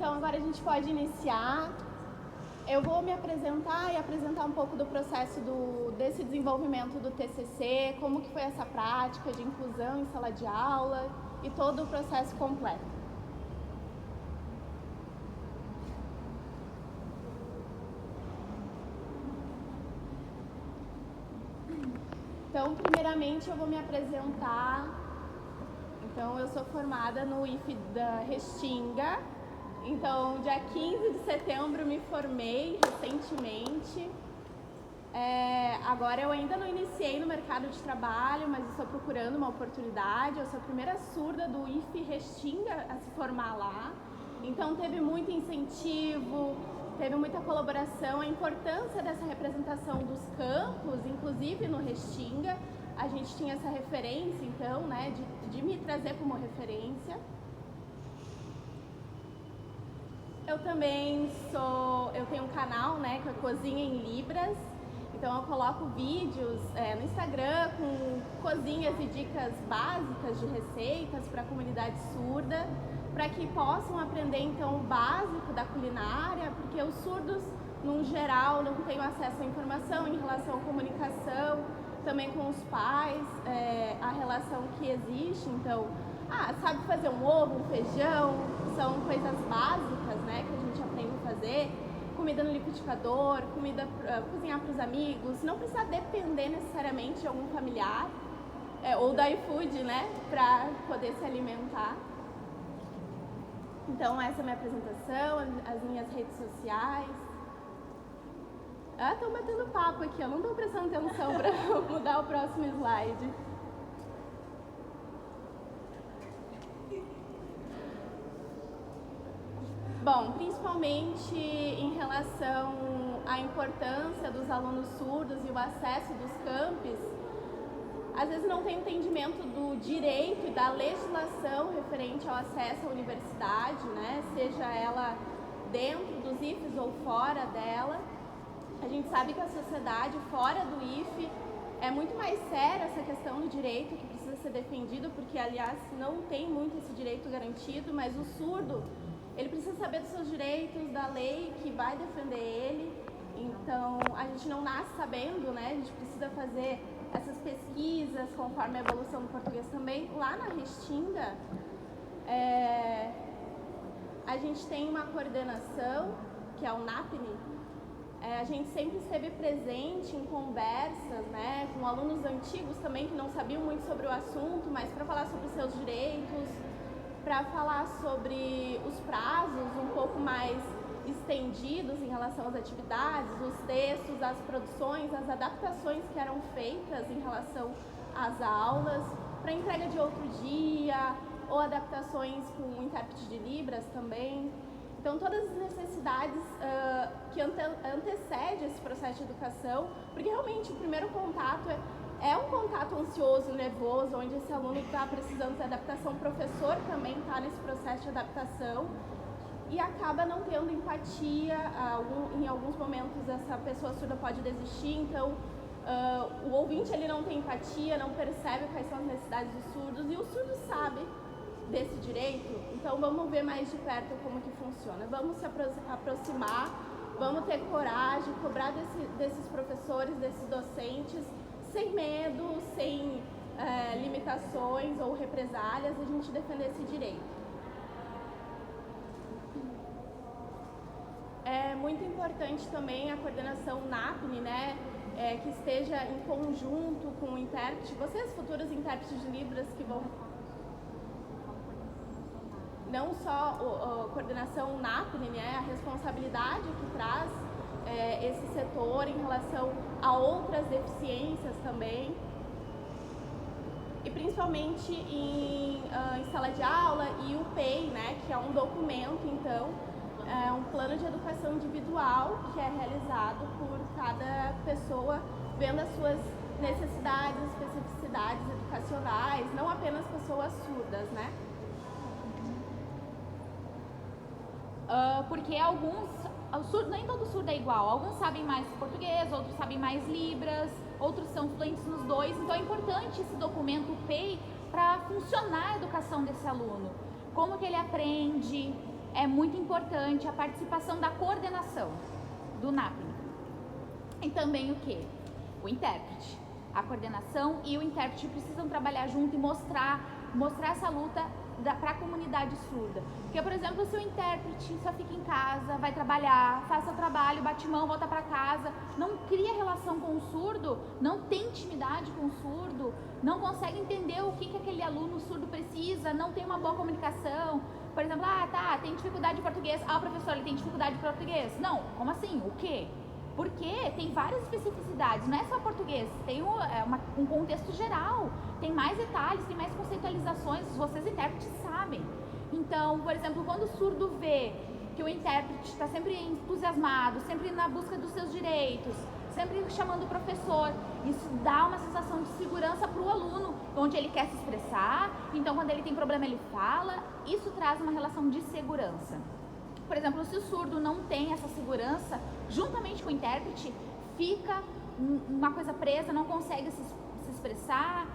Então agora a gente pode iniciar. Eu vou me apresentar e apresentar um pouco do processo desse desenvolvimento do TCC, como que foi essa prática de inclusão em sala de aula e todo o processo completo. Então, primeiramente eu vou me apresentar. Então, eu sou formada no IF da Restinga. Então, dia 15 de setembro me formei recentemente. Agora eu ainda não iniciei no mercado de trabalho, mas estou procurando uma oportunidade. Eu sou a primeira surda do IF Restinga a se formar lá. Então, teve muito incentivo, teve muita colaboração, a importância dessa representação dos campos, inclusive no Restinga. A gente tinha essa referência, então, né, de me trazer como referência. Eu também eu tenho um canal, né, que é Cozinha em Libras. Então eu coloco vídeos no Instagram com cozinhas e dicas básicas de receitas para a comunidade surda, para que possam aprender então o básico da culinária, porque os surdos, no geral, não têm acesso à informação em relação à comunicação, também com os pais, a relação que existe. Então, sabe fazer um ovo, um feijão, são coisas básicas, né, que a gente aprende a fazer. Comida no liquidificador, cozinhar para os amigos, não precisa depender necessariamente de algum familiar ou da iFood, né, para poder se alimentar. Então, essa é a minha apresentação, as minhas redes sociais. Estão batendo papo aqui, eu não estou prestando atenção para mudar o próximo slide. Bom, principalmente em relação à importância dos alunos surdos e o acesso dos campos, às vezes não tem entendimento do direito e da legislação referente ao acesso à universidade, né? Seja ela dentro dos IFES ou fora dela. A gente sabe que a sociedade fora do IFE é muito mais séria essa questão do direito que precisa ser defendido, porque, aliás, não tem muito esse direito garantido, mas o surdo, ele precisa saber dos seus direitos, da lei que vai defender ele. Então, a gente não nasce sabendo, né? A gente precisa fazer essas pesquisas conforme a evolução do português também. Lá na Restinga, a gente tem uma coordenação, que é o NAPNE. A gente sempre esteve presente em conversas, né, com alunos antigos também que não sabiam muito sobre o assunto, mas para falar sobre os seus direitos, para falar sobre os prazos um pouco mais estendidos em relação às atividades, os textos, as produções, as adaptações que eram feitas em relação às aulas, para entrega de outro dia, ou adaptações com intérprete de Libras também. Então, todas as necessidades que antecedem esse processo de educação, porque realmente o primeiro contato é um contato ansioso, nervoso, onde esse aluno está precisando de adaptação, o professor também está nesse processo de adaptação e acaba não tendo empatia. Em alguns momentos essa pessoa surda pode desistir, então o ouvinte ele não tem empatia, não percebe quais são as necessidades dos surdos e o surdo sabe desse direito. Então vamos ver mais de perto como que funciona, vamos se aproximar, vamos ter coragem, cobrar desses professores, desses docentes, sem medo, sem limitações ou represálias, a gente defender esse direito. É muito importante também a coordenação NAPNE, né, que esteja em conjunto com o intérprete, vocês futuros intérpretes de Libras que vão... Não só a coordenação NAPNE, né, a responsabilidade que traz esse setor em relação a outras deficiências também, e principalmente em sala de aula e o PEI, né, que é um documento, então, um plano de educação individual que é realizado por cada pessoa, vendo as suas necessidades, especificidades educacionais, não apenas pessoas surdas, né? Porque nem todo surdo é igual, alguns sabem mais português, outros sabem mais Libras, outros são fluentes nos dois, então é importante esse documento, o PEI, para funcionar a educação desse aluno. Como que ele aprende, é muito importante a participação da coordenação do NAPNE. E também o quê? O intérprete. A coordenação e o intérprete precisam trabalhar junto e mostrar essa luta para a comunidade surda. Porque, por exemplo, se o intérprete só fica em casa, vai trabalhar, faz seu trabalho, bate mão, volta para casa, não cria relação com o surdo, não tem intimidade com o surdo, não consegue entender o que aquele aluno surdo precisa, não tem uma boa comunicação. Por exemplo, tem dificuldade de português. Professor, ele tem dificuldade de português. Não, como assim? O quê? Porque tem várias especificidades, não é só português, tem um contexto geral, tem mais detalhes, tem mais conceitualizações, vocês intérpretes sabem. Então, por exemplo, quando o surdo vê que o intérprete está sempre entusiasmado, sempre na busca dos seus direitos, sempre chamando o professor, isso dá uma sensação de segurança para o aluno, onde ele quer se expressar, então quando ele tem problema ele fala, isso traz uma relação de segurança. Por exemplo, se o surdo não tem essa segurança, juntamente com o intérprete, fica uma coisa presa, não consegue se expressar,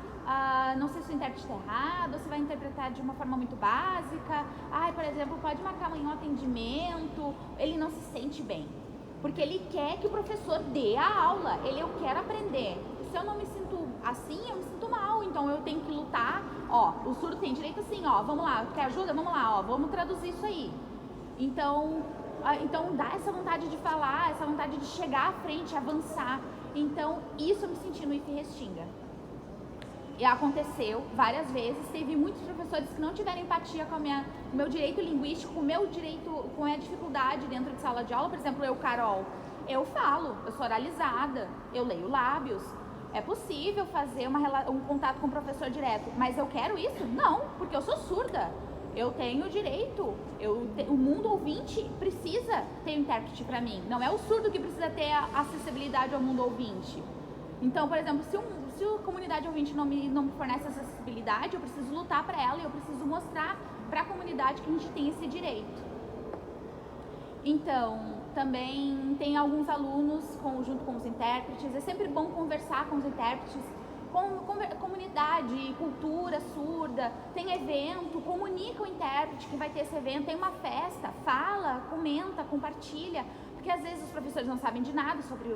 não sei se o intérprete está errado, ou se vai interpretar de uma forma muito básica. Por exemplo, pode marcar amanhã um atendimento, ele não se sente bem, porque ele quer que o professor dê a aula, eu quero aprender. Se eu não me sinto assim, eu me sinto mal, então eu tenho que lutar. O surdo tem direito assim, vamos lá, quer ajuda? Vamos lá, vamos traduzir isso aí. Então dá essa vontade de falar, essa vontade de chegar à frente, avançar. Então, isso eu me senti no IF Restinga. E aconteceu várias vezes, teve muitos professores que não tiveram empatia com o meu direito linguístico, com a minha dificuldade dentro de sala de aula. Por exemplo, Carol, eu falo, eu sou oralizada, eu leio lábios. É possível fazer um contato com o professor direto, mas eu quero isso? Não, porque eu sou surda. Eu tenho direito, o mundo ouvinte precisa ter um intérprete para mim. Não é o surdo que precisa ter a acessibilidade ao mundo ouvinte. Então, por exemplo, se a comunidade ouvinte não me fornece essa acessibilidade, eu preciso lutar para ela e eu preciso mostrar para a comunidade que a gente tem esse direito. Então, também tem alguns alunos junto com os intérpretes. É sempre bom conversar com os intérpretes. Comunidade, cultura surda, tem evento, comunica o intérprete que vai ter esse evento, tem uma festa, fala, comenta, compartilha, porque às vezes os professores não sabem de nada sobre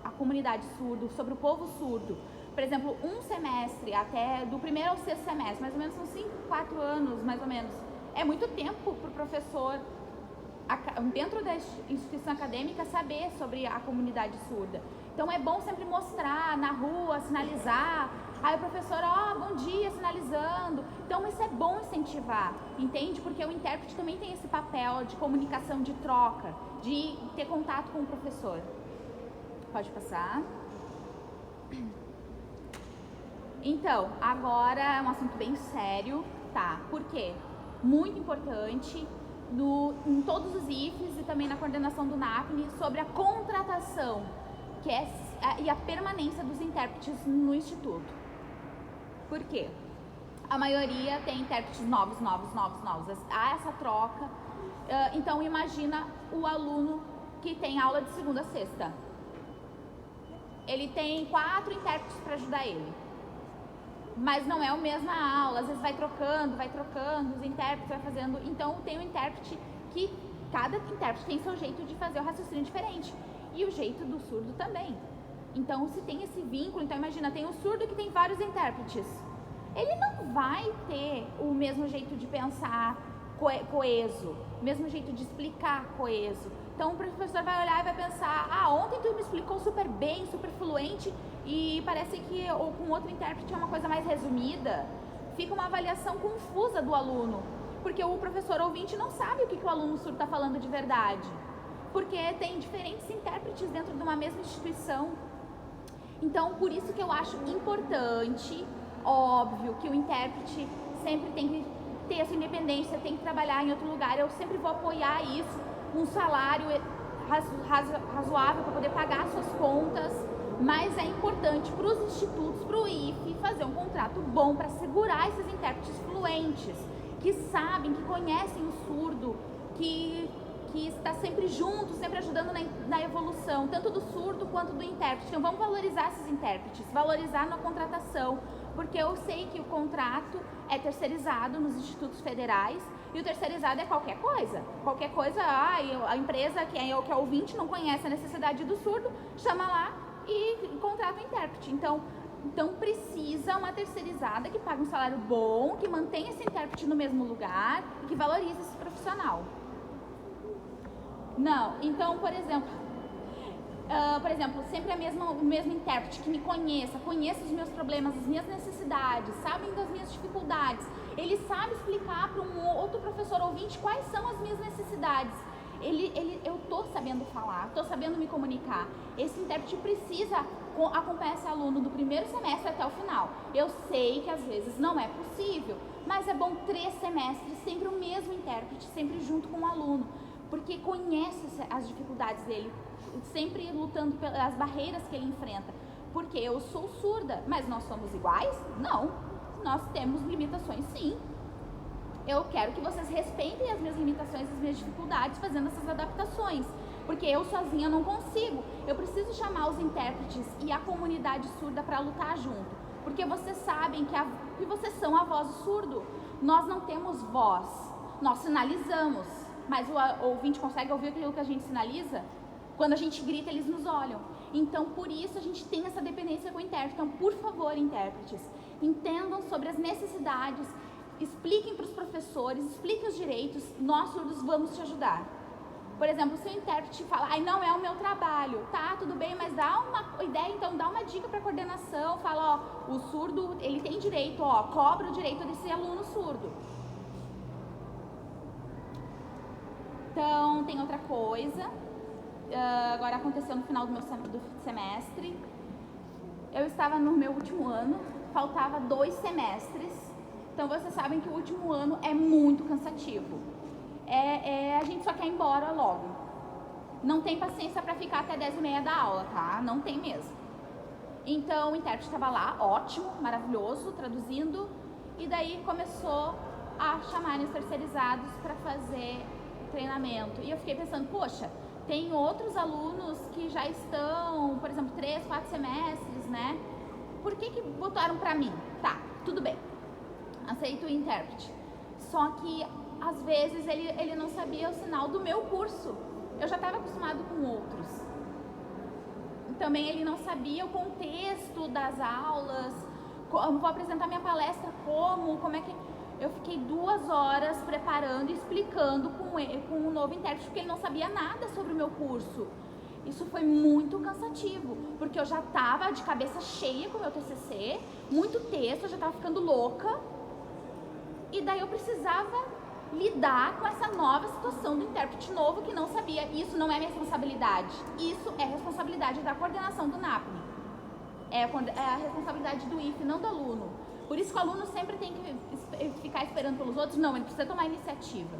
a comunidade surda, sobre o povo surdo. Por exemplo, um semestre, até do primeiro ao sexto semestre, mais ou menos são 4 anos, mais ou menos, é muito tempo para o professor, dentro da instituição acadêmica, saber sobre a comunidade surda. Então é bom sempre mostrar na rua, sinalizar. Aí o professor, bom dia, sinalizando. Então isso é bom incentivar, entende? Porque o intérprete também tem esse papel de comunicação, de troca, de ter contato com o professor. Pode passar. Então, agora é um assunto bem sério, tá? Por quê? Muito importante em todos os IFES e também na coordenação do NAPNE sobre a contratação e a permanência dos intérpretes no Instituto. Por quê? A maioria tem intérpretes novos. Há essa troca. Então, imagina o aluno que tem aula de segunda a sexta. Ele tem 4 intérpretes para ajudar ele. Mas não é a mesma aula, às vezes vai trocando, os intérpretes vai fazendo. Então, tem um intérprete que cada intérprete tem seu jeito de fazer o raciocínio diferente. E o jeito do surdo também. Então, se tem esse vínculo, então imagina, tem um surdo que tem vários intérpretes. Ele não vai ter o mesmo jeito de pensar coeso, o mesmo jeito de explicar coeso. Então, o professor vai olhar e vai pensar, ontem tu me explicou super bem, super fluente, e parece que com outro intérprete é uma coisa mais resumida. Fica uma avaliação confusa do aluno, porque o professor ouvinte não sabe o que o aluno surdo está falando de verdade. Porque tem diferentes intérpretes dentro de uma mesma instituição. Então, por isso que eu acho importante, óbvio, que o intérprete sempre tem que ter essa independência, tem que trabalhar em outro lugar. Eu sempre vou apoiar isso, um salário razoável para poder pagar suas contas, mas é importante para os institutos, para o IFE, fazer um contrato bom para segurar esses intérpretes fluentes, que sabem, que conhecem o surdo, que que está sempre junto, sempre ajudando na evolução, tanto do surdo quanto do intérprete. Então vamos valorizar esses intérpretes, valorizar na contratação, porque eu sei que o contrato é terceirizado nos institutos federais e o terceirizado é qualquer coisa. Qualquer coisa, a empresa que é ouvinte não conhece a necessidade do surdo, chama lá e contrata o intérprete. Então precisa uma terceirizada que pague um salário bom, que mantenha esse intérprete no mesmo lugar e que valorize esse profissional. Não, então, por exemplo, sempre o mesmo intérprete que me conheça os meus problemas, as minhas necessidades, sabem das minhas dificuldades. Ele sabe explicar para um outro professor ouvinte quais são as minhas necessidades. Eu estou sabendo falar, estou sabendo me comunicar. Esse intérprete precisa acompanhar esse aluno do primeiro semestre até o final. Eu sei que às vezes não é possível, mas é bom 3 semestres, sempre o mesmo intérprete, sempre junto com o aluno, porque conhece as dificuldades dele, sempre lutando pelas barreiras que ele enfrenta. Porque eu sou surda, mas nós somos iguais? Não, nós temos limitações sim. Eu quero que vocês respeitem as minhas limitações, as minhas dificuldades, fazendo essas adaptações. Porque eu sozinha não consigo. Eu preciso chamar os intérpretes e a comunidade surda para lutar junto. Porque vocês sabem que vocês são a voz do surdo. Nós não temos voz. Nós sinalizamos. Mas o ouvinte consegue ouvir aquilo que a gente sinaliza? Quando a gente grita, eles nos olham. Então, por isso, a gente tem essa dependência com o intérprete. Então, por favor, intérpretes, entendam sobre as necessidades, expliquem para os professores, expliquem os direitos, nós surdos vamos te ajudar. Por exemplo, se o intérprete fala, não é o meu trabalho, tá, tudo bem, mas dá uma ideia, então dá uma dica para a coordenação, fala, o surdo, ele tem direito, cobra o direito desse aluno surdo. Então, tem outra coisa, agora aconteceu no final do semestre, eu estava no meu último ano, faltava 2 semestres. Então, vocês sabem que o último ano é muito cansativo. A gente só quer ir embora logo. Não tem paciência para ficar até 10h30 da aula, tá? Não tem mesmo. Então, o intérprete estava lá, ótimo, maravilhoso, traduzindo. E daí começou a chamarem os terceirizados para fazer treinamento. E eu fiquei pensando, poxa, tem outros alunos que já estão, por exemplo, 3, 4 semestres, né? Por que botaram para mim? Tá, tudo bem. Aceito o intérprete. Só que, às vezes, ele não sabia o sinal do meu curso. Eu já estava acostumado com outros. Também ele não sabia o contexto das aulas, como vou apresentar minha palestra, como é que... Eu fiquei 2 horas preparando e explicando com um novo intérprete, porque ele não sabia nada sobre o meu curso. Isso foi muito cansativo, porque eu já estava de cabeça cheia com o meu TCC, muito texto, eu já estava ficando louca. E daí eu precisava lidar com essa nova situação do intérprete novo que não sabia. Isso não é minha responsabilidade. Isso é responsabilidade da coordenação do NAPNE. É a responsabilidade do IFE, não do aluno. Por isso que o aluno sempre tem que ficar esperando pelos outros. Não, ele precisa tomar iniciativa.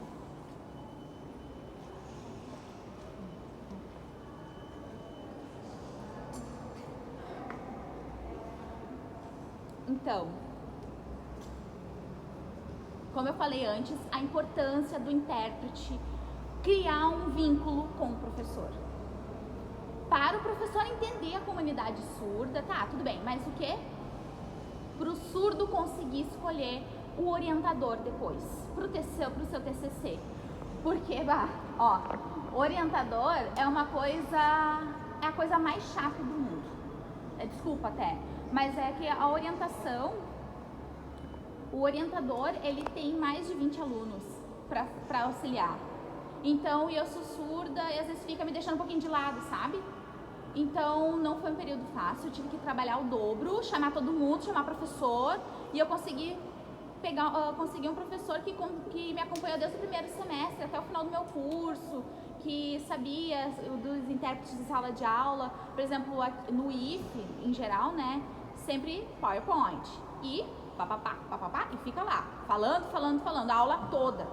Então, como eu falei antes, a importância do intérprete criar um vínculo com o professor. Para o professor entender a comunidade surda, tá, tudo bem, mas o quê? Para o surdo conseguir escolher o orientador depois, para o seu TCC. Porque, orientador é a coisa mais chata do mundo. Desculpa até, mas é que a orientação, o orientador, ele tem mais de 20 alunos para auxiliar. Então, eu sou surda e às vezes fica me deixando um pouquinho de lado, sabe? Então, não foi um período fácil, eu tive que trabalhar o dobro, chamar todo mundo, chamar professor, e eu consegui um professor que me acompanhou desde o primeiro semestre até o final do meu curso, que sabia dos intérpretes de sala de aula, por exemplo, no IFE, em geral, né, sempre PowerPoint, e papapá, e fica lá, falando, a aula toda.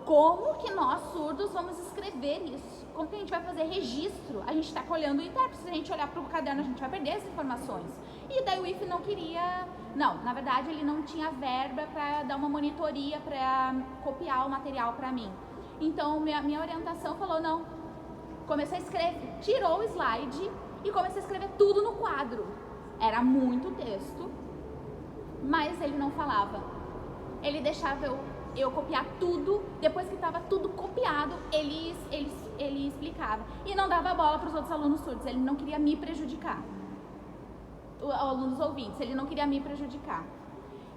Como que nós surdos vamos escrever isso? Como que a gente vai fazer registro? A gente está olhando o intérprete, se a gente olhar para o caderno a gente vai perder as informações. E daí o IFE não queria, na verdade ele não tinha verba para dar uma monitoria, para copiar o material para mim. Então, minha orientação falou, não, comecei a escrever, tirou o slide e comecei a escrever tudo no quadro. Era muito texto, mas ele não falava. Ele deixava eu copiar tudo, depois que estava tudo copiado, ele explicava. E não dava bola para os outros alunos surdos, ele não queria me prejudicar. Alunos ouvintes, ele não queria me prejudicar.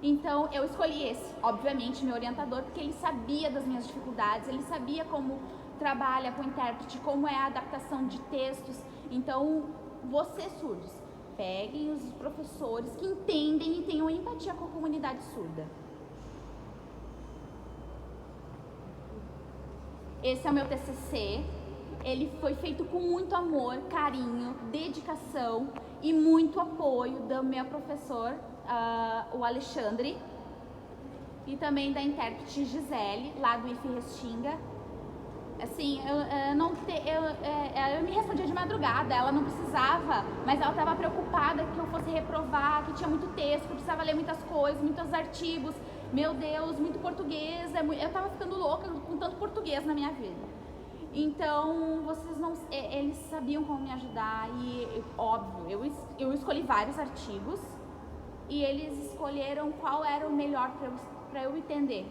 Então, eu escolhi esse, obviamente, meu orientador, porque ele sabia das minhas dificuldades, ele sabia como trabalha com intérprete, como é a adaptação de textos. Então, vocês surdos, peguem os professores que entendem e tenham empatia com a comunidade surda. Esse é o meu TCC, ele foi feito com muito amor, carinho, dedicação e muito apoio do meu professor, o Alexandre, e também da intérprete Gisele, lá do IF Restinga. Assim, eu me respondia de madrugada, ela não precisava, mas ela estava preocupada que eu fosse reprovar, que tinha muito texto, que eu precisava ler muitas coisas, muitos artigos. Meu Deus, muito português, eu estava ficando louca com tanto português na minha vida. Então, eles sabiam como me ajudar e, óbvio, eu escolhi vários artigos e eles escolheram qual era o melhor para eu entender.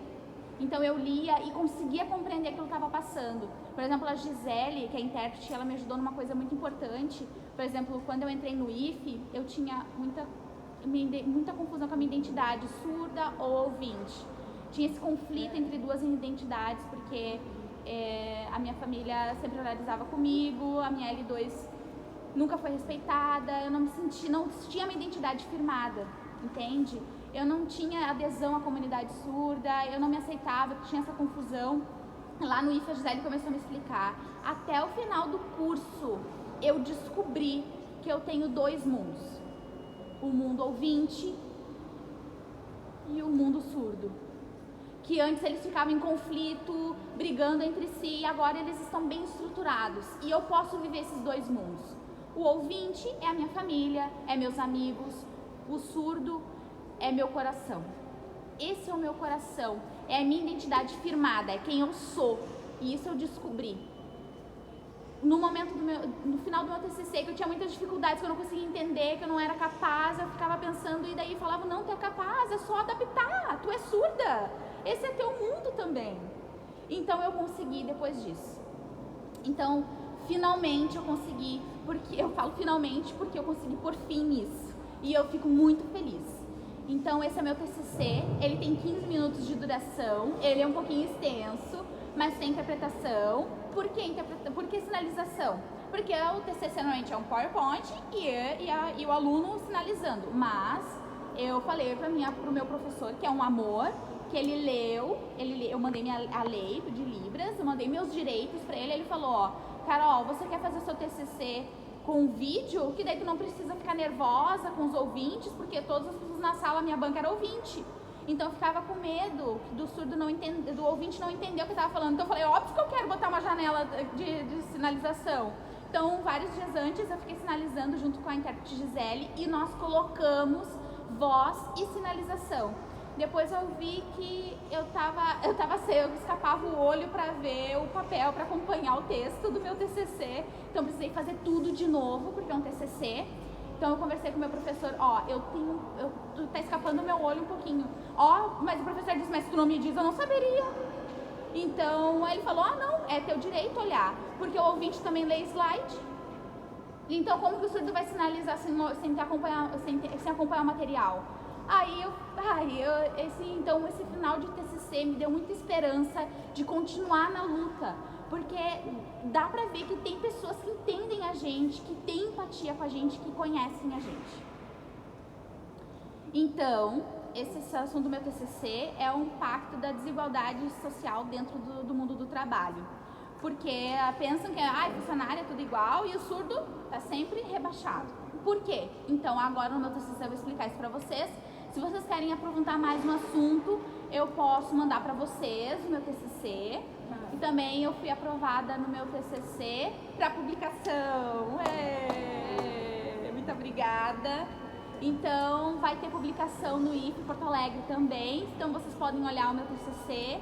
Então, eu lia e conseguia compreender aquilo que estava passando. Por exemplo, a Gisele, que é intérprete, ela me ajudou numa coisa muito importante. Por exemplo, quando eu entrei no IF, eu tinha muita confusão com a minha identidade, surda ou ouvinte. Tinha esse conflito entre duas identidades, porque a minha família sempre oralizava comigo, a minha L2 nunca foi respeitada, eu não tinha minha identidade firmada, entende? Eu não tinha adesão à comunidade surda, eu não me aceitava, tinha essa confusão. Lá no IF a Gisele começou a me explicar. Até o final do curso, eu descobri que eu tenho dois mundos. O mundo ouvinte e o mundo surdo. Que antes eles ficavam em conflito, brigando entre si, e agora eles estão bem estruturados. E eu posso viver esses dois mundos. O ouvinte é a minha família, é meus amigos. O surdo é meu coração. Esse é o meu coração, é a minha identidade firmada, é quem eu sou. E isso eu descobri. No final do meu TCC, que eu tinha muitas dificuldades, que eu não conseguia entender, que eu não era capaz, eu ficava pensando, e daí falava, não, tu é capaz, é só adaptar, tu é surda, esse é teu mundo também. Então eu consegui depois disso. Então, finalmente eu consegui, porque eu falo finalmente, porque eu consegui por fim nisso. E eu fico muito feliz. Então esse é meu TCC, ele tem 15 minutos de duração, ele é um pouquinho extenso, mas tem interpretação. Por que sinalização? Porque o TCC normalmente é um PowerPoint e o aluno sinalizando. Mas eu falei pro meu professor, que é um amor, que ele leu, eu mandei a lei de Libras, eu mandei meus direitos para ele, ele falou, ó, Carol, você quer fazer seu TCC com vídeo, que daí tu não precisa ficar nervosa com os ouvintes, porque todas as pessoas na sala, minha banca era ouvinte. Então eu ficava com medo do surdo não entender, do ouvinte não entender o que eu estava falando. Então eu falei, óbvio que eu quero botar uma janela de sinalização. Então, vários dias antes eu fiquei sinalizando junto com a intérprete Gisele e nós colocamos voz e sinalização. Depois eu vi que eu escapava o olho para ver o papel, para acompanhar o texto do meu TCC. Então eu precisei fazer tudo de novo, porque é um TCC. Então eu conversei com o meu professor, tu tá escapando o meu olho um pouquinho. Mas o professor disse, mas se tu não me diz, eu não saberia. Então ele falou, não, é teu direito olhar, porque o ouvinte também lê slide. Então como que o surdo vai sinalizar sem acompanhar o material? Esse final de TCC me deu muita esperança de continuar na luta, porque dá pra ver que tem pessoas que entendem a gente, que têm empatia com a gente, que conhecem a gente. Então, esse assunto do meu TCC é um impacto da desigualdade social dentro do mundo do trabalho. Porque pensam que funcionário é tudo igual e o surdo está sempre rebaixado. Por quê? Então, agora no meu TCC eu vou explicar isso para vocês. Se vocês querem aprofundar mais no assunto, eu posso mandar para vocês o meu TCC. E também eu fui aprovada no meu TCC para publicação. Muito obrigada. Então, vai ter publicação no IF Porto Alegre também. Então, vocês podem olhar o meu TCC.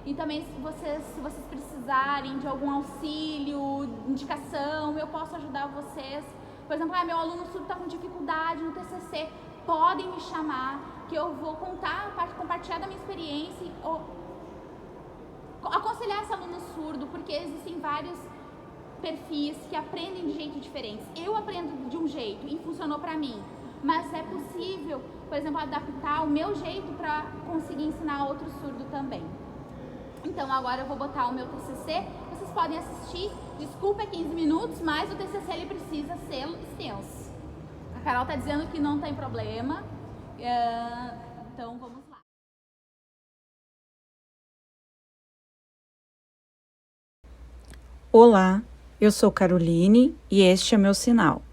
E também se vocês precisarem de algum auxílio, indicação, eu posso ajudar vocês. Por exemplo, meu aluno surdo está com dificuldade no TCC, podem me chamar, que eu vou compartilhar da minha experiência, ou aconselhar esse aluno surdo, porque existem vários perfis que aprendem de jeito diferente. Eu aprendo de um jeito e funcionou para mim, mas é possível, por exemplo, adaptar o meu jeito para conseguir ensinar outro surdo também. Então agora eu vou botar o meu TCC, vocês podem assistir, desculpa, é 15 minutos, mas o TCC ele precisa ser extenso. A Carol está dizendo que não tem problema, então vamos lá. Olá, eu sou Caroline e este é meu sinal.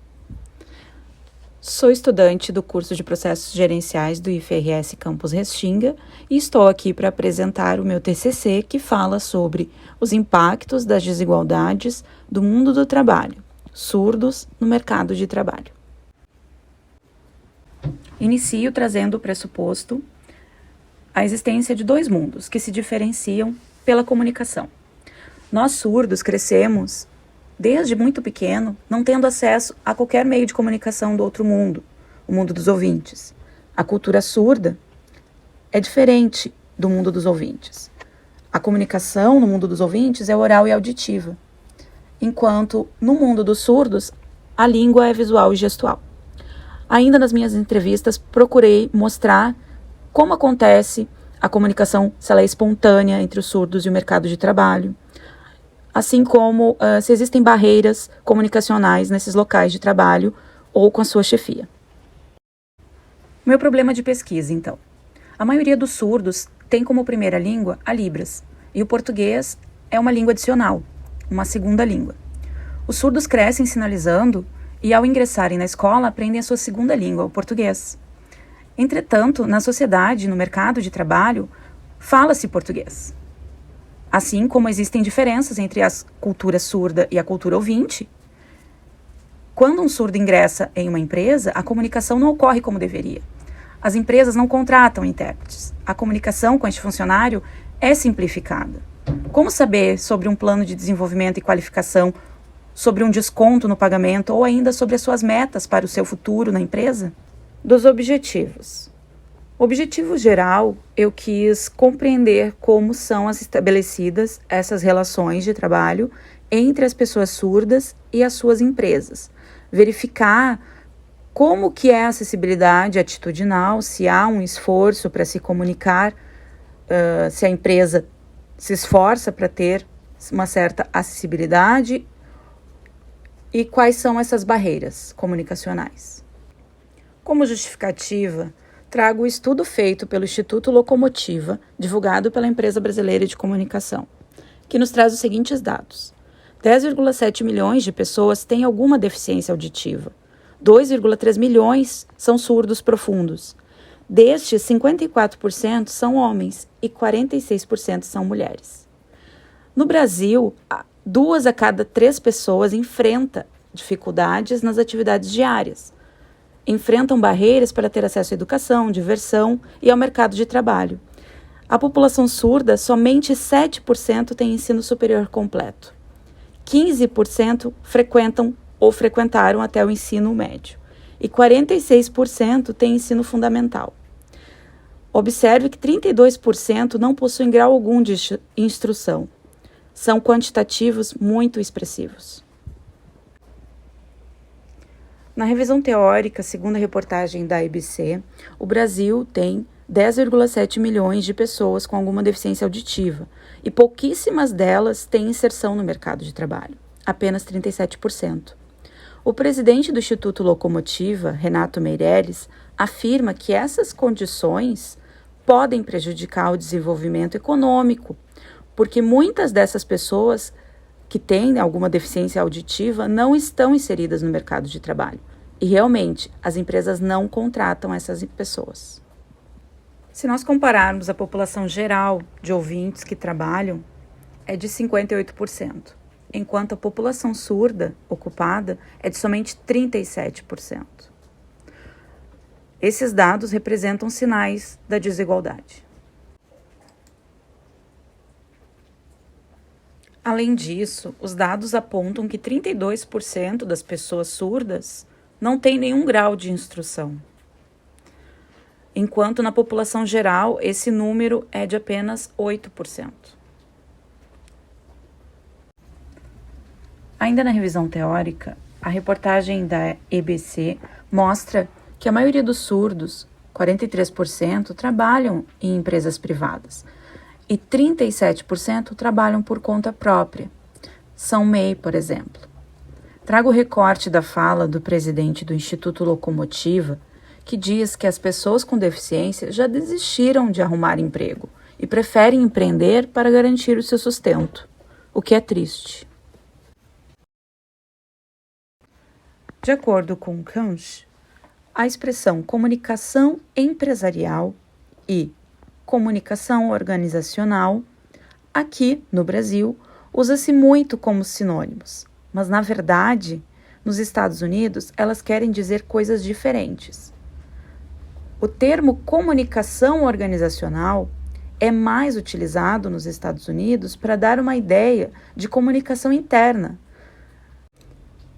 Sou estudante do curso de Processos Gerenciais do IFRS Campus Restinga e estou aqui para apresentar o meu TCC que fala sobre os impactos das desigualdades do mundo do trabalho, surdos no mercado de trabalho. Inicio trazendo o pressuposto a existência de dois mundos que se diferenciam pela comunicação. Nós surdos crescemos desde muito pequeno, não tendo acesso a qualquer meio de comunicação do outro mundo, o mundo dos ouvintes. A cultura surda é diferente do mundo dos ouvintes. A comunicação no mundo dos ouvintes é oral e auditiva, enquanto no mundo dos surdos, a língua é visual e gestual. Ainda nas minhas entrevistas, procurei mostrar como acontece a comunicação, se ela é espontânea entre os surdos e o mercado de trabalho, assim como se existem barreiras comunicacionais nesses locais de trabalho ou com a sua chefia. Meu problema de pesquisa, então. A maioria dos surdos tem como primeira língua a Libras, e o português é uma língua adicional, uma segunda língua. Os surdos crescem sinalizando e, ao ingressarem na escola, aprendem a sua segunda língua, o português. Entretanto, na sociedade, no mercado de trabalho, fala-se português. Assim como existem diferenças entre a cultura surda e a cultura ouvinte, quando um surdo ingressa em uma empresa, a comunicação não ocorre como deveria. As empresas não contratam intérpretes. A comunicação com este funcionário é simplificada. Como saber sobre um plano de desenvolvimento e qualificação, sobre um desconto no pagamento ou ainda sobre as suas metas para o seu futuro na empresa? Dos objetivos. O objetivo geral, eu quis compreender como são estabelecidas essas relações de trabalho entre as pessoas surdas e as suas empresas. Verificar como que é a acessibilidade atitudinal, se há um esforço para se comunicar, se a empresa se esforça para ter uma certa acessibilidade e quais são essas barreiras comunicacionais. Como justificativa, trago o estudo feito pelo Instituto Locomotiva, divulgado pela Empresa Brasileira de Comunicação, que nos traz os seguintes dados. 10,7 milhões de pessoas têm alguma deficiência auditiva. 2,3 milhões são surdos profundos. Destes, 54% são homens e 46% são mulheres. No Brasil, 2 a cada 3 pessoas enfrentam dificuldades nas atividades diárias. Enfrentam barreiras para ter acesso à educação, diversão e ao mercado de trabalho. A população surda, somente 7% tem ensino superior completo. 15% frequentam ou frequentaram até o ensino médio. E 46% têm ensino fundamental. Observe que 32% não possuem grau algum de instrução. São quantitativos muito expressivos. Na revisão teórica, segundo a reportagem da ABC, o Brasil tem 10,7 milhões de pessoas com alguma deficiência auditiva e pouquíssimas delas têm inserção no mercado de trabalho, apenas 37%. O presidente do Instituto Locomotiva, Renato Meirelles, afirma que essas condições podem prejudicar o desenvolvimento econômico, porque muitas dessas pessoas que têm alguma deficiência auditiva não estão inseridas no mercado de trabalho. E realmente, as empresas não contratam essas pessoas. Se nós compararmos a população geral de ouvintes que trabalham, é de 58%, enquanto a população surda ocupada é de somente 37%. Esses dados representam sinais da desigualdade. Além disso, os dados apontam que 32% das pessoas surdas não têm nenhum grau de instrução, enquanto na população geral esse número é de apenas 8%. Ainda na revisão teórica, a reportagem da EBC mostra que a maioria dos surdos, 43%, trabalham em empresas privadas e 37% trabalham por conta própria. São MEI, por exemplo. Trago o recorte da fala do presidente do Instituto Locomotiva, que diz que as pessoas com deficiência já desistiram de arrumar emprego e preferem empreender para garantir o seu sustento, o que é triste. De acordo com Kunsch, a expressão comunicação empresarial e comunicação organizacional, aqui no Brasil, usa-se muito como sinônimos, mas na verdade, nos Estados Unidos, elas querem dizer coisas diferentes. O termo comunicação organizacional é mais utilizado nos Estados Unidos para dar uma ideia de comunicação interna.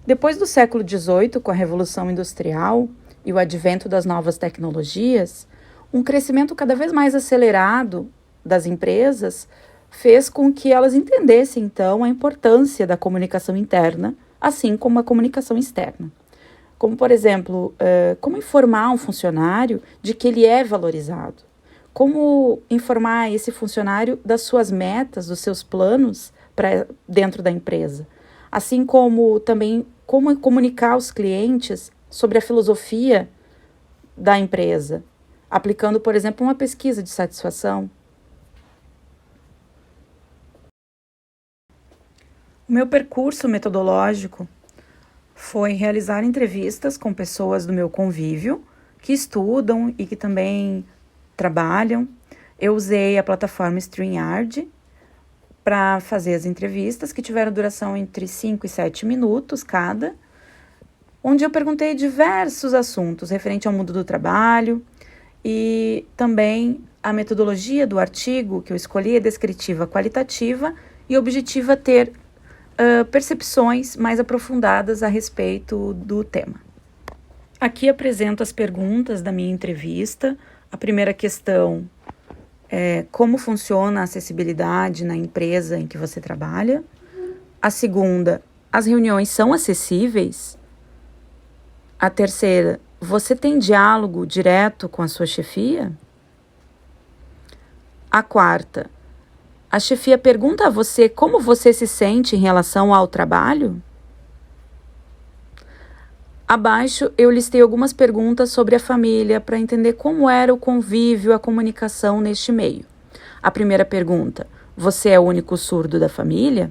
Depois do século XVIII, com a Revolução Industrial e o advento das novas tecnologias, um crescimento cada vez mais acelerado das empresas fez com que elas entendessem, então, a importância da comunicação interna, assim como a comunicação externa. Como, por exemplo, como informar um funcionário de que ele é valorizado? Como informar esse funcionário das suas metas, dos seus planos para dentro da empresa? Assim como também como comunicar aos clientes sobre a filosofia da empresa, aplicando, por exemplo, uma pesquisa de satisfação. O meu percurso metodológico foi realizar entrevistas com pessoas do meu convívio que estudam e que também trabalham. Eu usei a plataforma StreamYard para fazer as entrevistas, que tiveram duração entre 5 e 7 minutos cada, onde eu perguntei diversos assuntos referente ao mundo do trabalho e também a metodologia do artigo que eu escolhi é descritiva, qualitativa e objetiva ter percepções mais aprofundadas a respeito do tema. Aqui apresento as perguntas da minha entrevista. A primeira questão é como funciona a acessibilidade na empresa em que você trabalha. A segunda, as reuniões são acessíveis? A terceira, você tem diálogo direto com a sua chefia? A quarta, a chefia pergunta a você como você se sente em relação ao trabalho? Abaixo eu listei algumas perguntas sobre a família para entender como era o convívio, a comunicação neste meio. A primeira pergunta, você é o único surdo da família?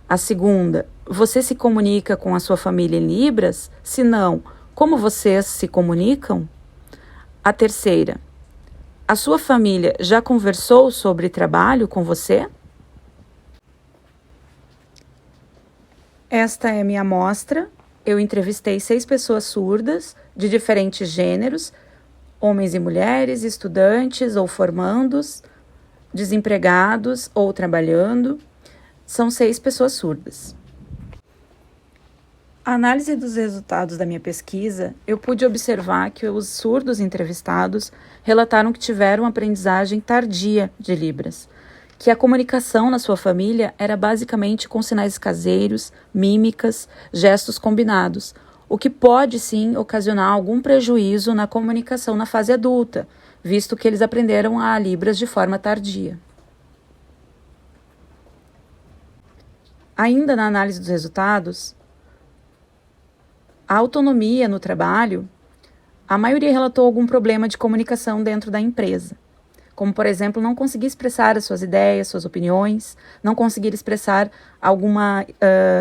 A segunda, você se comunica com a sua família em Libras? Se não, como vocês se comunicam? A terceira, a sua família já conversou sobre trabalho com você? Esta é a minha amostra. Eu entrevistei 6 pessoas surdas de diferentes gêneros, homens e mulheres, estudantes ou formandos, desempregados ou trabalhando. São 6 pessoas surdas. A análise dos resultados da minha pesquisa, eu pude observar que os surdos entrevistados relataram que tiveram aprendizagem tardia de Libras, que a comunicação na sua família era basicamente com sinais caseiros, mímicas, gestos combinados, o que pode sim ocasionar algum prejuízo na comunicação na fase adulta, visto que eles aprenderam a Libras de forma tardia. Ainda na análise dos resultados, a autonomia no trabalho, a maioria relatou algum problema de comunicação dentro da empresa, como, por exemplo, não conseguir expressar as suas ideias, suas opiniões, não conseguir expressar alguma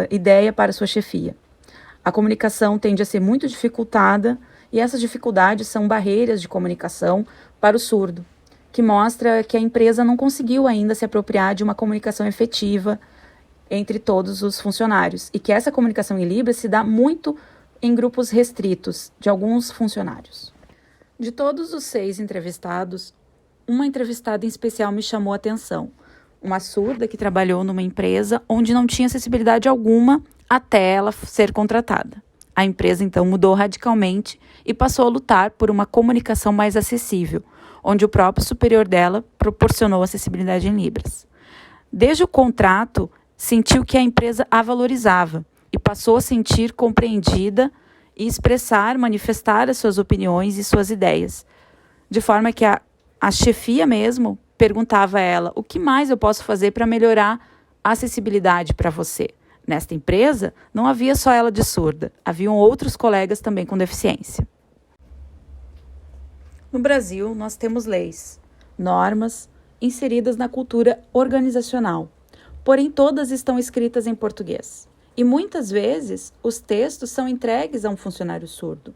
ideia para a sua chefia. A comunicação tende a ser muito dificultada e essas dificuldades são barreiras de comunicação para o surdo, que mostra que a empresa não conseguiu ainda se apropriar de uma comunicação efetiva entre todos os funcionários e que essa comunicação em Libras se dá muito em grupos restritos de alguns funcionários. De todos os 6 entrevistados, uma entrevistada em especial me chamou a atenção, uma surda que trabalhou numa empresa onde não tinha acessibilidade alguma até ela ser contratada. A empresa então mudou radicalmente e passou a lutar por uma comunicação mais acessível, onde o próprio superior dela proporcionou acessibilidade em Libras. Desde o contrato, sentiu que a empresa a valorizava e passou a sentir compreendida e expressar, manifestar as suas opiniões e suas ideias, de forma que a chefia mesmo perguntava a ela: o que mais eu posso fazer para melhorar a acessibilidade para você? Nesta empresa, não havia só ela de surda, haviam outros colegas também com deficiência. No Brasil, nós temos leis, normas inseridas na cultura organizacional, porém todas estão escritas em português. E muitas vezes os textos são entregues a um funcionário surdo.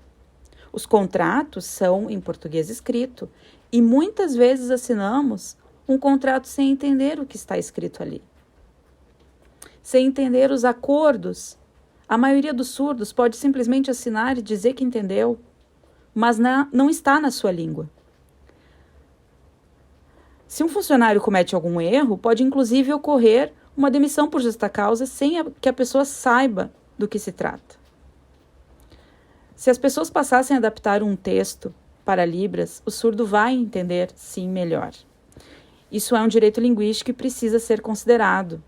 Os contratos são em português escrito e muitas vezes assinamos um contrato sem entender o que está escrito ali. Sem entender os acordos. A maioria dos surdos pode simplesmente assinar e dizer que entendeu, mas não está na sua língua. Se um funcionário comete algum erro, pode inclusive ocorrer uma demissão por justa causa sem que a pessoa saiba do que se trata. Se as pessoas passassem a adaptar um texto para Libras, o surdo vai entender, sim, melhor. Isso é um direito linguístico e precisa ser considerado.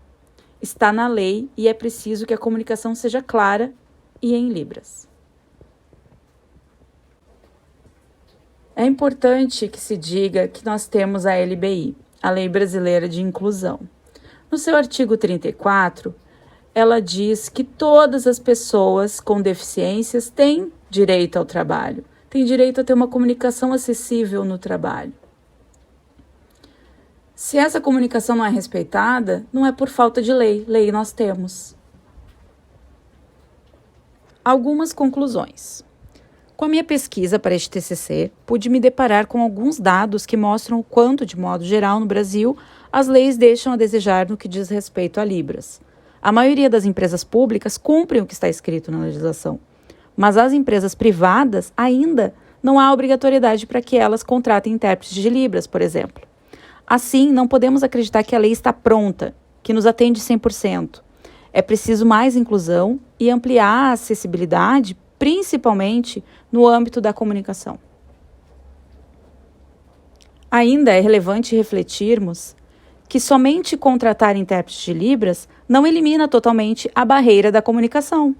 Está na lei e é preciso que a comunicação seja clara e em Libras. É importante que se diga que nós temos a LBI, a Lei Brasileira de Inclusão. No seu artigo 34, ela diz que todas as pessoas com deficiências têm direito ao trabalho, têm direito a ter uma comunicação acessível no trabalho. Se essa comunicação não é respeitada, não é por falta de lei, lei nós temos. Algumas conclusões. Com a minha pesquisa para este TCC, pude me deparar com alguns dados que mostram o quanto, de modo geral, no Brasil, as leis deixam a desejar no que diz respeito a Libras. A maioria das empresas públicas cumprem o que está escrito na legislação, mas as empresas privadas ainda não há obrigatoriedade para que elas contratem intérpretes de Libras, por exemplo. Assim, não podemos acreditar que a lei está pronta, que nos atende 100%. É preciso mais inclusão e ampliar a acessibilidade, principalmente no âmbito da comunicação. Ainda é relevante refletirmos que somente contratar intérpretes de Libras não elimina totalmente a barreira da comunicação.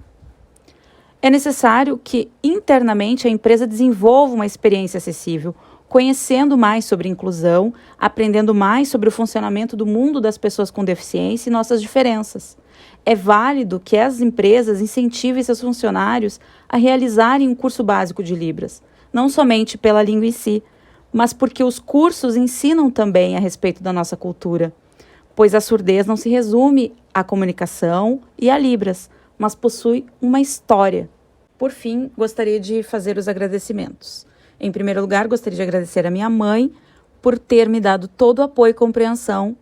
É necessário que internamente a empresa desenvolva uma experiência acessível, conhecendo mais sobre inclusão, aprendendo mais sobre o funcionamento do mundo das pessoas com deficiência e nossas diferenças. É válido que as empresas incentivem seus funcionários a realizarem um curso básico de Libras, não somente pela língua em si, mas porque os cursos ensinam também a respeito da nossa cultura, pois a surdez não se resume à comunicação e a Libras, mas possui uma história. Por fim, gostaria de fazer os agradecimentos. Em primeiro lugar, gostaria de agradecer a minha mãe por ter me dado todo o apoio e compreensão,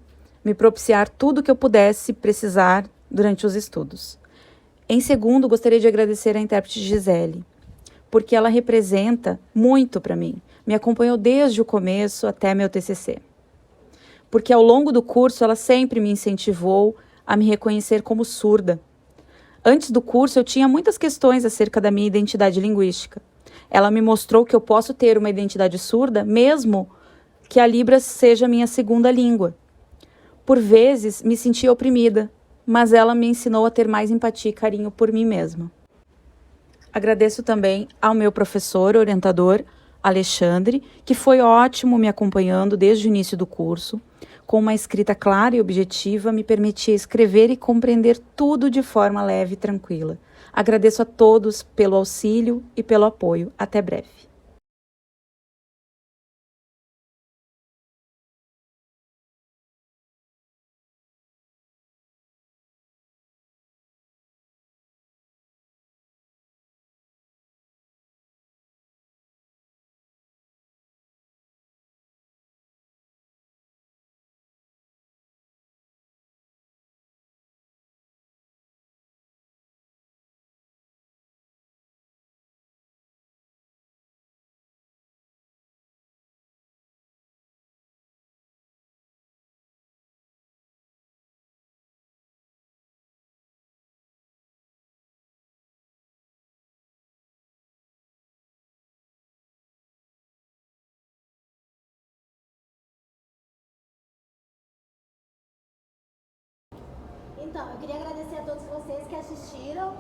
me propiciar tudo o que eu pudesse precisar durante os estudos. Em segundo, gostaria de agradecer a intérprete Gisele, porque ela representa muito para mim, me acompanhou desde o começo até meu TCC. Porque ao longo do curso ela sempre me incentivou a me reconhecer como surda. Antes do curso eu tinha muitas questões acerca da minha identidade linguística. Ela me mostrou que eu posso ter uma identidade surda mesmo que a Libras seja minha segunda língua. Por vezes me sentia oprimida, mas ela me ensinou a ter mais empatia e carinho por mim mesma. Agradeço também ao meu professor, orientador, Alexandre, que foi ótimo me acompanhando desde o início do curso. Com uma escrita clara e objetiva, me permitia escrever e compreender tudo de forma leve e tranquila. Agradeço a todos pelo auxílio e pelo apoio. Até breve. Então, eu queria agradecer a todos vocês que assistiram.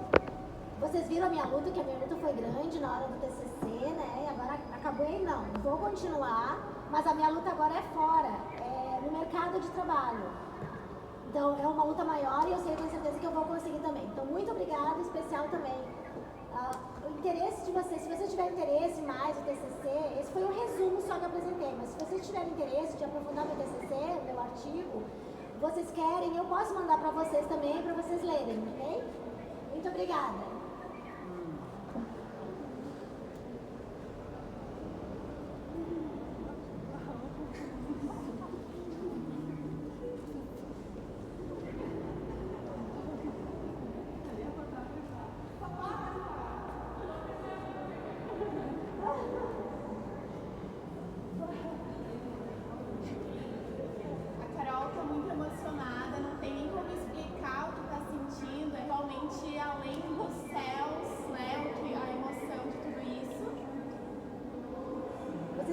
Vocês viram a minha luta, que a minha luta foi grande na hora do TCC, né? E agora acabei, não. Vou continuar, mas a minha luta agora é fora, no mercado de trabalho. Então, é uma luta maior e eu tenho certeza que eu vou conseguir também. Então, muito obrigada, especial também. O interesse de vocês, se vocês tiverem interesse mais no TCC, esse foi um resumo só que eu apresentei, mas se vocês tiverem interesse de aprofundar meu TCC, o meu artigo, vocês querem, eu posso mandar para vocês também, para vocês lerem, ok? Muito obrigada.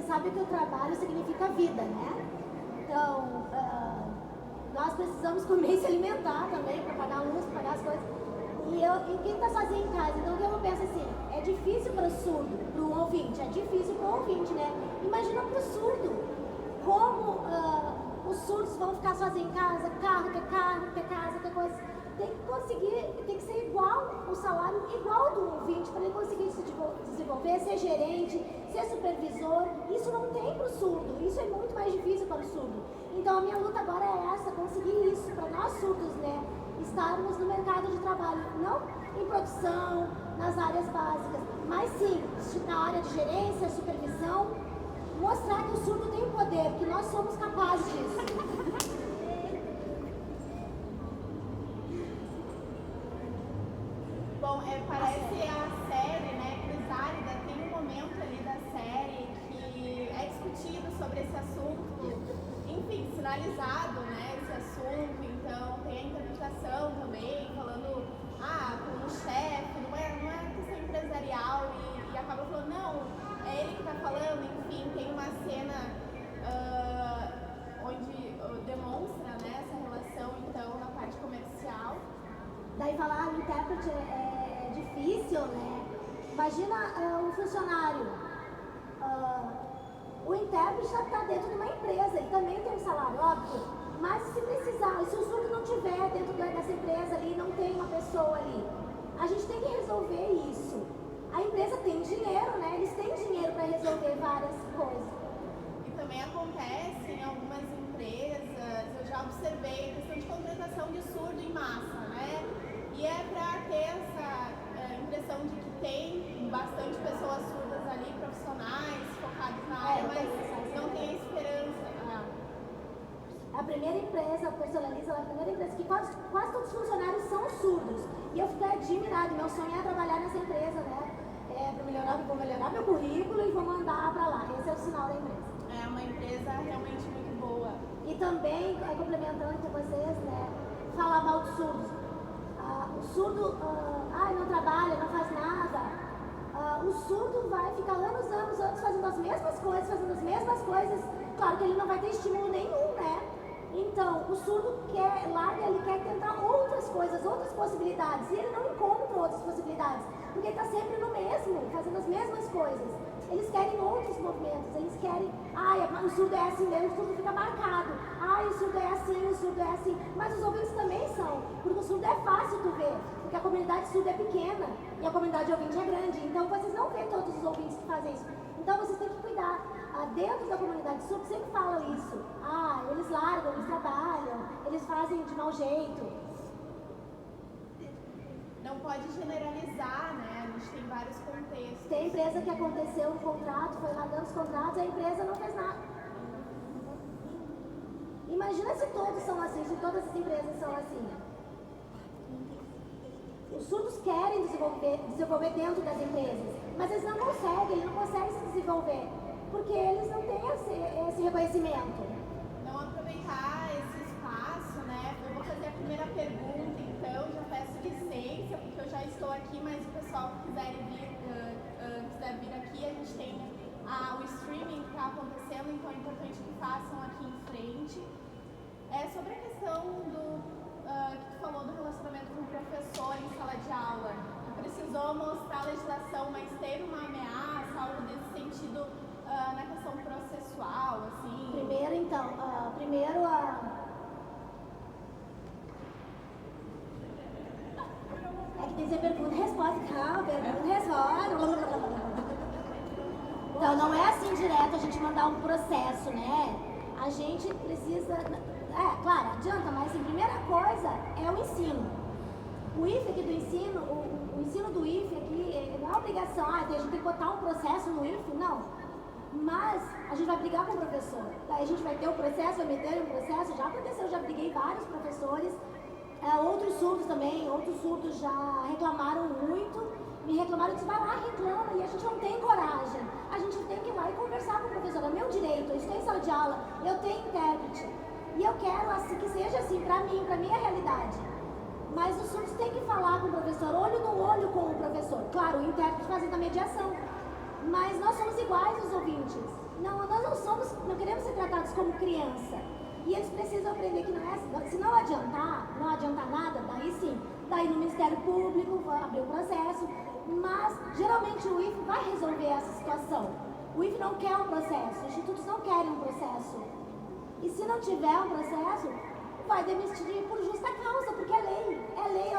Sabe que o trabalho significa vida, né? Então, nós precisamos comer e se alimentar também, para pagar a luz, para pagar as coisas. E quem está sozinho em casa? Então, o que eu penso assim, é difícil para o surdo, para o ouvinte, é difícil para o ouvinte, né? Imagina para o surdo, como os surdos vão ficar sozinhos em casa, carro, quer casa, quer coisa. Tem que conseguir, tem que ser igual, o salário igual do ouvinte, para ele conseguir se desenvolver, ser gerente, ser supervisor. Isso não tem para o surdo, isso é muito mais difícil para o surdo. Então a minha luta agora é essa, conseguir isso para nós surdos, né? Estarmos no mercado de trabalho, não em produção, nas áreas básicas, mas sim na área de gerência, supervisão, mostrar que o surdo tem poder, que nós somos capazes disso. Bom, parece a série, né, Crisálida, tem um momento ali da série que é discutido sobre esse assunto, enfim, sinalizado, né, esse assunto, então tem a interpretação também, falando, com o chefe, não é questão empresarial e acaba falando, não, é ele que está falando, enfim, tem uma cena onde demonstra, né, essa relação, então, na parte comercial. Daí falar o intérprete é difícil, né? Imagina um funcionário. O intérprete já está dentro de uma empresa, ele também tem um salário, óbvio. Mas se precisar, se o surdo não estiver dentro dessa empresa ali, não tem uma pessoa ali, a gente tem que resolver isso. A empresa tem dinheiro, né? Eles têm dinheiro para resolver várias coisas. E também acontece em algumas empresas, eu já observei, questão de contratação de surdo em massa, né? E é para ter essa impressão de que tem bastante pessoas surdas ali, profissionais, focados na área, mas não tem a esperança. A primeira empresa, a Personaliza, a primeira empresa que quase todos os funcionários são surdos. E eu fiquei admirada, meu sonho é trabalhar nessa empresa, né? Vou melhorar meu currículo e vou mandar para lá. Esse é o sinal da empresa. É uma empresa realmente muito boa. E também, complementando com vocês, né? Falar mal dos surdos. O surdo, não trabalha, não faz nada. O surdo vai ficar anos fazendo as mesmas coisas. Claro que ele não vai ter estímulo nenhum, né? Então, o surdo ele quer tentar outras coisas, outras possibilidades. E ele não encontra outras possibilidades, porque ele está sempre no mesmo, fazendo as mesmas coisas. Eles querem outros movimentos, eles querem, o surdo é assim mesmo, o surdo fica marcado. O surdo é assim. Mas os ouvintes também são, porque o surdo é fácil tu ver, porque a comunidade surda é pequena e a comunidade ouvinte é grande. Então vocês não vêem todos os ouvintes que fazem isso. Então vocês têm que cuidar. Dentro da comunidade surda sempre falam isso. Eles largam, eles trabalham, eles fazem de mau jeito. Não pode generalizar, né? A gente tem vários contextos. Tem empresa que aconteceu um contrato, foi largando os contratos, a empresa não fez nada. Imagina se todos são assim, se todas as empresas são assim. Os surdos querem desenvolver dentro das empresas, mas eles não conseguem se desenvolver, porque eles não têm esse reconhecimento. Não aproveitar esse espaço, né? Eu vou fazer a primeira pergunta, então, já peço licença, porque eu já estou aqui, mas o pessoal que quiser vir aqui, a gente tem o streaming que está acontecendo, então é importante que façam aqui em frente. Sobre a questão que tu falou do relacionamento com o professor em sala de aula. Tu precisou mostrar a legislação, mas teve uma ameaça, algo desse sentido na questão processual, assim? Primeiro, então, é que tem que ser pergunta e resposta, calma, pergunta e resposta. Então, não é assim direto a gente mandar um processo, né? A gente precisa... claro, adianta, mas assim, primeira coisa é o ensino. O IFE aqui do ensino, o ensino do IFE aqui, não é obrigação, a gente tem que botar um processo no IFE, não. Mas a gente vai brigar com o professor. Daí a gente vai ter o processo, vai meter um processo, já aconteceu, já briguei vários professores, outros surdos também, outros surdos já reclamaram muito, me reclamaram, eu disse, vai lá, reclama, e a gente não tem coragem. A gente tem que ir lá e conversar com o professor, é meu direito, eu estou em sala de aula, eu tenho intérprete. E eu quero assim, que seja assim, pra mim, pra minha realidade. Mas os surdos têm que falar com o professor, olho no olho com o professor. Claro, o intérprete fazendo a mediação. Mas nós somos iguais os ouvintes. Nós não queremos ser tratados como criança. E eles precisam aprender que não é, se não adiantar nada, daí sim. Daí no Ministério Público vai abrir o processo. Mas geralmente o IFE vai resolver essa situação. O IFE não quer um processo, os institutos não querem um processo. E se não tiver um processo, vai demitir por justa causa, porque é lei o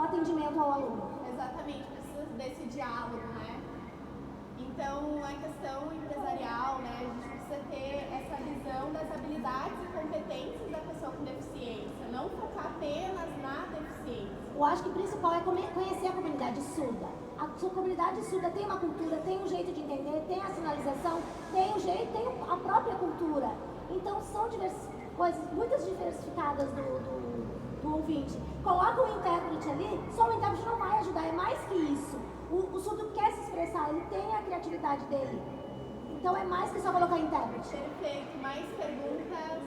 atendimento ao aluno. Exatamente, precisa desse diálogo, né? Então, a questão empresarial, né, a gente precisa ter essa visão das habilidades e competências da pessoa com deficiência, não focar apenas na deficiência. Eu acho que o principal é conhecer a comunidade surda. A sua comunidade surda tem uma cultura, tem um jeito de entender, tem a sinalização, tem a própria cultura. Então são coisas muito diversificadas do ouvinte. Coloca o intérprete ali, só o intérprete não vai ajudar, é mais que isso. O surdo quer se expressar, ele tem a criatividade dele. Então é mais que só colocar intérprete. Perfeito. Mais perguntas?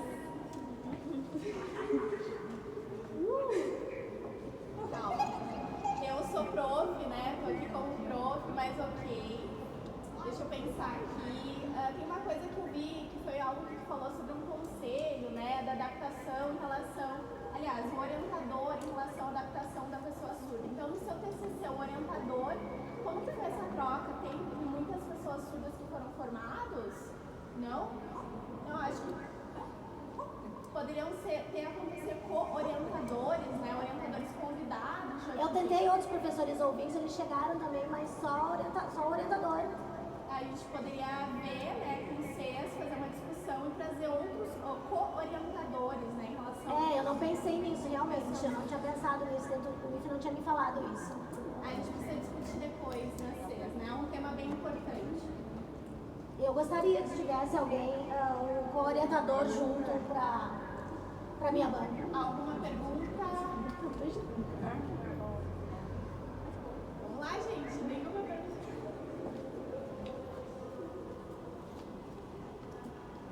Calma. Eu sou prof, né? Tô aqui como prof, mas ok. Deixa eu pensar aqui. Tem uma coisa que eu vi, que foi algo que tu falou sobre um conselho, né? Da adaptação em relação... Aliás, um orientador em relação à adaptação da pessoa surda. Então, no seu TCC, o orientador, como que foi essa troca? Tem muitas pessoas surdas que foram formados? Não? Não, acho que poderiam acontecer co-orientadores, né? Orientadores convidados. Eu tentei outros professores ouvintes, eles chegaram também, mas só orientador. A gente poderia ver, né, com vocês, fazer uma discussão e trazer outros co-orientadores, né, em relação... Eu não pensei nisso, realmente, eu não tinha pensado nisso, o IFE não tinha me falado isso. A gente precisa discutir depois, né, é um tema bem importante. Eu gostaria que tivesse alguém, um co-orientador junto pra minha banda. Alguma pergunta? Vamos lá, gente, nenhuma pergunta.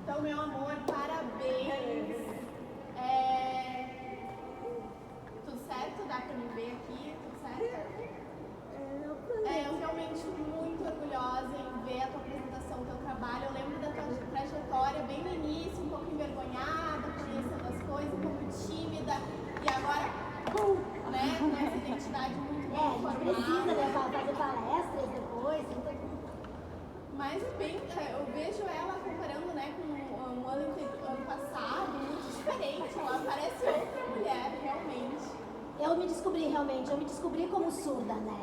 Então, meu amor, parabéns. Tudo certo? Dá pra me ver aqui? Tudo certo? Eu realmente muito orgulhosa em ver a tua apresentação, o teu trabalho. Eu lembro da tua trajetória bem no início, um pouco envergonhada, conhecendo as coisas, um pouco tímida. E agora, né, com essa identidade muito bem A gente formada. precisa, né, fazer palestras depois. Mas eu vejo ela comparando, né, com o ano passado, muito diferente. Ela parece outra mulher, realmente. Eu me descobri como surda, né?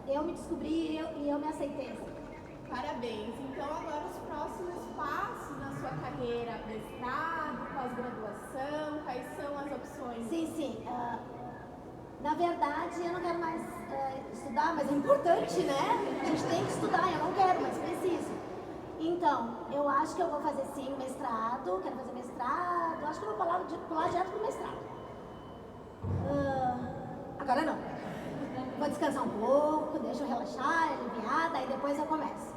Eu me descobri e eu me aceitei. Parabéns. Então, agora os próximos passos na sua carreira, mestrado, pós-graduação, quais são as opções? Sim. Na verdade, eu não quero mais estudar, mas é importante, né? A gente tem que estudar, eu não quero, mas preciso. Então, eu acho que eu vou fazer sim mestrado, quero fazer mestrado, acho que eu vou pular direto pro mestrado. Agora não. Vou descansar um pouco, deixa eu relaxar, aliviar, daí depois eu começo.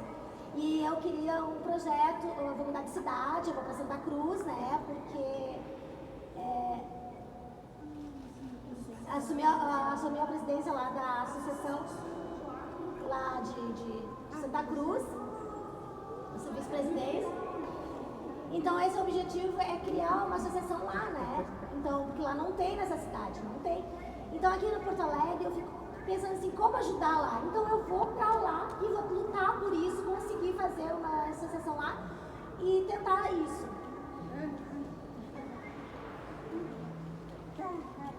E eu queria um projeto, eu vou mudar de cidade, eu vou pra Santa Cruz, né? Porque assumi a presidência lá da associação lá de Santa Cruz, eu sou vice-presidência. Então esse objetivo é criar uma associação lá, né? Então, porque lá não tem nessa cidade, não tem. Então aqui no Porto Alegre eu fico pensando assim, como ajudar lá? Então eu vou pra lá e vou lutar por isso, conseguir fazer uma associação lá e tentar isso.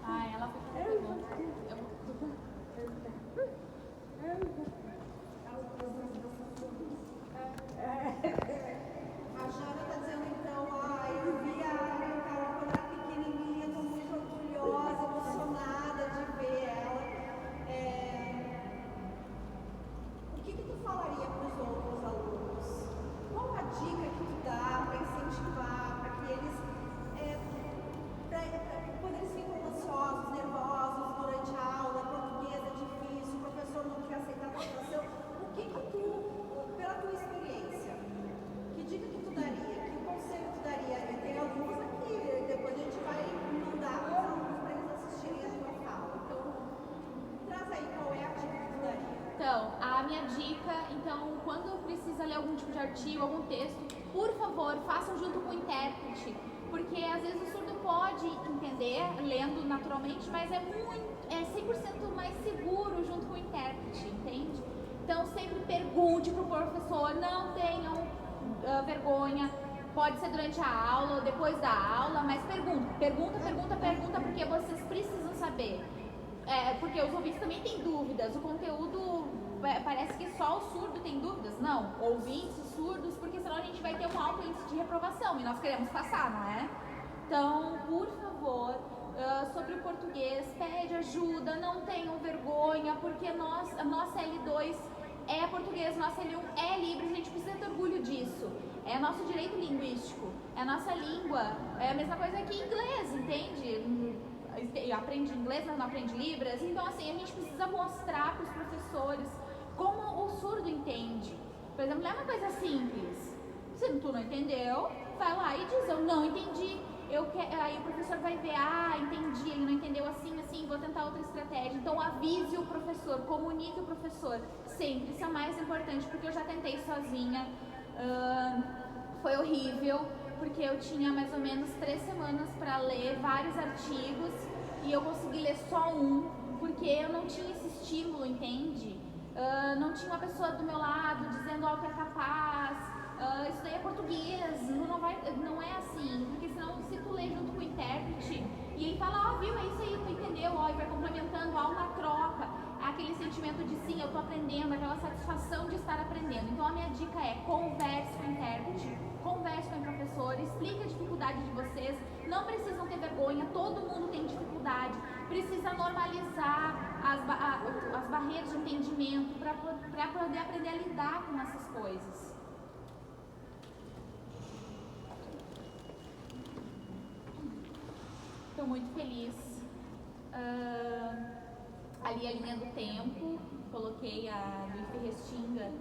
Ah, ela foi pergunta. A Jana está dizendo então, eu vi a Carol quando era pequenininha, estou muito orgulhosa, emocionada de ver ela. O que tu falaria para os outros alunos? Qual a dica que tu dá para incentivar, para que eles, quando eles ficam ansiosos, nervosos durante a aula, português é difícil, o professor não quer aceitar a apresentação, o que tu, pela tua experiência, que dica que tu daria? Que conselho tu daria? E tem alunos aqui, depois a gente vai mandar os alunos para eles assistirem a tua fala. Então, traz aí qual é a dica que tu daria. Então, a minha dica, quando precisa ler algum tipo de artigo, algum texto, por favor, façam junto com o intérprete, porque às vezes o surdo pode entender, lendo naturalmente, mas é 100% mais seguro junto com o intérprete, entende? Então, sempre pergunte para o professor, não tenham vergonha, pode ser durante a aula ou depois da aula, mas pergunta, porque vocês precisam saber. Porque os ouvintes também têm dúvidas, o conteúdo parece que só o surdo tem dúvidas. Não, ouvintes e surdos, porque senão a gente vai ter um alto índice de reprovação e nós queremos passar, não é? Então, por favor, sobre o português, pede ajuda, não tenham vergonha, porque a nossa L2 é português, nossa L1 é Libras, a gente precisa ter orgulho disso. É nosso direito linguístico, é a nossa língua, é a mesma coisa que inglês, entende? Aprende inglês, mas não aprende Libras. Então, assim, a gente precisa mostrar para os professores como o surdo entende. Por exemplo, não é uma coisa simples. Se tu não entendeu, vai lá e diz, eu não entendi. Aí o professor vai ver, entendi, ele não entendeu assim, vou tentar outra estratégia. Então, avise o professor, comunique o professor. Sempre, isso é o mais importante, porque eu já tentei sozinha. Foi horrível, porque eu tinha mais ou menos 3 semanas para ler vários artigos e eu consegui ler só um, porque eu não tinha esse estímulo, entende? Não tinha uma pessoa do meu lado dizendo que é capaz, isso daí é português, não é assim, porque senão se tu lê junto com o intérprete e ele fala, viu, é isso aí, tu entendeu, e vai complementando, há uma troca, aquele sentimento de sim, eu tô aprendendo, aquela satisfação de estar aprendendo. Então a minha dica é, converse com o intérprete, converse com o professor, explique a dificuldade de vocês, não precisam ter vergonha, todo mundo tem dificuldade, precisa normalizar as barreiras de entendimento para poder aprender a lidar com essas coisas. Estou muito feliz. Ali a linha do tempo, coloquei a do IFE Restinga,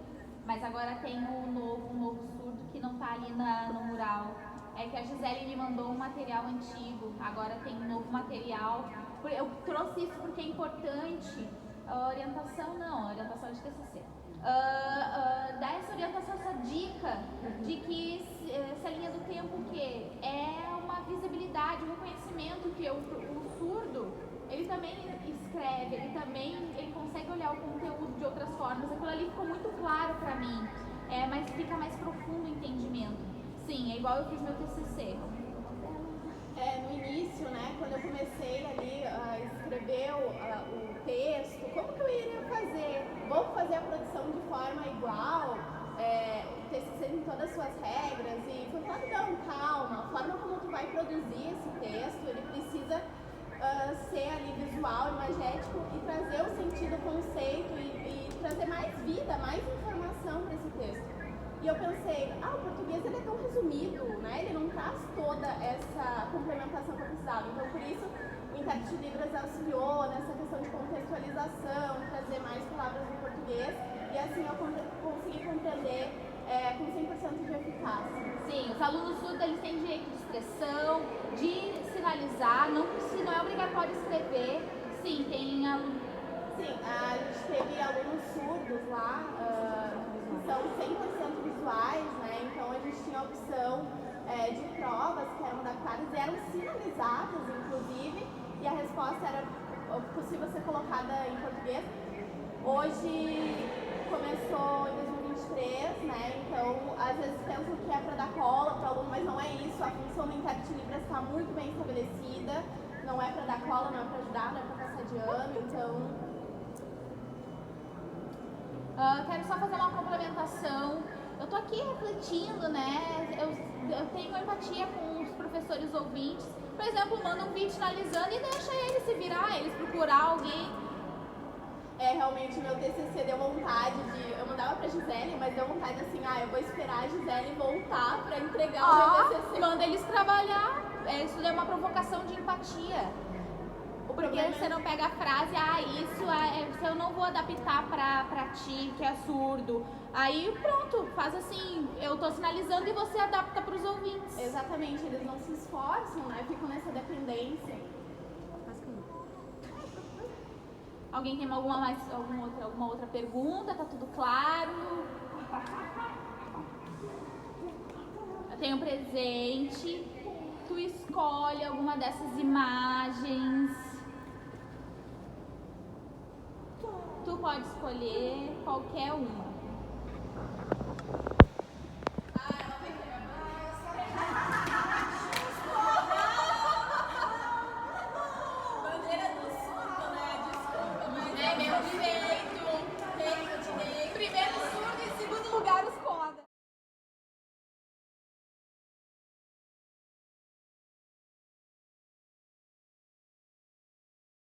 mas agora tem um novo surdo que não está ali no mural. É que a Gisele me mandou um material antigo, agora tem um novo material. Eu trouxe isso porque é importante, a orientação de TCC. Dar essa orientação, essa dica de que essa linha do tempo que é uma visibilidade, um reconhecimento que o surdo, ele também escreve, ele consegue olhar o conteúdo de outras formas. Aquilo ali ficou muito claro para mim, mas fica mais profundo o entendimento. Sim, é igual eu fiz meu TCC. No início, né, quando eu comecei ali a escrever o texto, como que eu iria fazer? Vou fazer a produção de forma igual, o TCC tem todas as suas regras, e foi falando, não, calma, a forma como tu vai produzir esse texto, ele precisa ser ali visual, imagético, e trazer o sentido, o conceito, e trazer mais vida, mais informação para esse texto. E eu pensei, o português ele é tão resumido, né? Ele não traz toda essa complementação que eu precisava. Então, por isso, o intérprete de Libras auxiliou nessa questão de contextualização, trazer mais palavras em português, e assim eu consegui compreender com 100% de eficácia. Sim, os alunos surdos eles têm direito de expressão, de sinalizar, não é obrigatório escrever. Sim, tem alunos. Sim, a gente teve alunos surdos lá, que são 100% visuais, né? Então a gente tinha a opção cartazes e eram sinalizadas, inclusive, e a resposta era possível ser colocada em português. Hoje começou em 2023, né? Então, às vezes pensam que é para dar cola para o aluno, mas não é isso. A função do intérprete Libras está muito bem estabelecida. Não é para dar cola, não é para ajudar, não é para passar de ano, então... Quero só fazer uma complementação. Eu tô aqui refletindo, né? Eu tenho empatia com os professores ouvintes. Por exemplo, manda um vídeo finalizando e deixa eles se virar, eles procurar alguém. Realmente, meu TCC deu vontade de... Eu mandava pra Gisele, mas deu vontade assim, eu vou esperar a Gisele voltar pra entregar o meu TCC. Manda eles trabalhar. Isso é uma provocação de empatia. Porque você não pega a frase, se eu não vou adaptar pra ti, que é surdo. Aí pronto, faz assim, eu tô sinalizando e você adapta pros ouvintes. Exatamente, eles não se esforçam, né? Ficam nessa dependência. Alguém tem alguma outra pergunta? Tá tudo claro? Eu tenho um presente. Tu escolhe alguma dessas imagens. Tu pode escolher qualquer uma. Bandeira do surdo, né? Desculpa, mas... É meu